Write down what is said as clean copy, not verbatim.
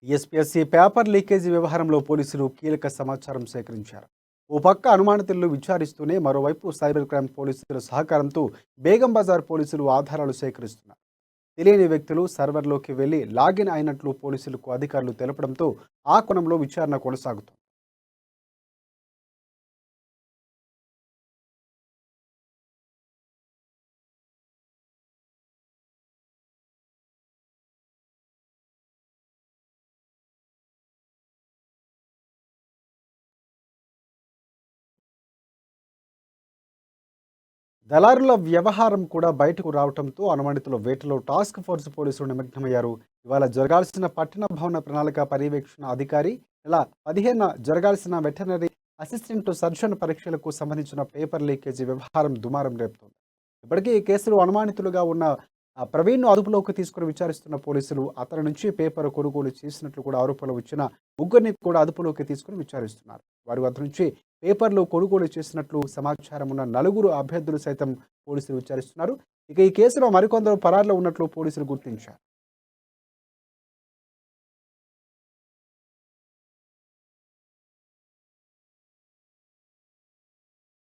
SPSC paper leakage వ్యవహారంలో పోలీసులు కీలక సమాచారం సేకరించారు. ఓ పక్క అనుమానితులను విచారిస్తూనే మరోవైపు సైబర్ క్రైమ్ పోలీసుల సహకారంతో బేగం బజార్ పోలీసులు ఆధారాలు సేకరిస్తున్నారు. తెలియని వ్యక్తులు సర్వర్లోకి వెళ్లి లాగిన్ అయినట్లు పోలీసులకు అధికారులు తెలపడంతో ఆ కోణంలో విచారణ కొనసాగుతోంది. దళారుల వ్యవహారం కూడా బయటకు రావడంతో అనుమానితుల వేటలో టాస్క్ ఫోర్స్ పోలీసులు నిమగ్నమయ్యారు. ఇవాళ జరగాల్సిన పట్టణ భవన ప్రణాళిక పర్యవేక్షణ అధికారి, ఇలా 15న జరగాల్సిన వెటర్నరీ అసిస్టెంట్ సర్జన్ పరీక్షలకు సంబంధించిన పేపర్ లీకేజీ వ్యవహారం దుమారం రేపుతోంది. ఇప్పటికీ ఈ కేసులో అనుమానితులుగా ఉన్న ప్రవీణ్ను అదుపులోకి తీసుకుని విచారిస్తున్న పోలీసులు అతని నుంచి పేపర్ కొనుగోలు చేసినట్లు కూడా ఆరోపణలు వచ్చిన ముగ్గురిని కూడా అదుపులోకి తీసుకుని విచారిస్తున్నారు. వారి వద్ద నుంచి పేపర్లు కొనుగోలు చేసినట్లు సమాచారం ఉన్న నలుగురు అభ్యర్థులు సైతం పోలీసులు విచారిస్తున్నారు. ఇక ఈ కేసులో మరికొందరు పరారులో ఉన్నట్లు పోలీసులు గుర్తించారు.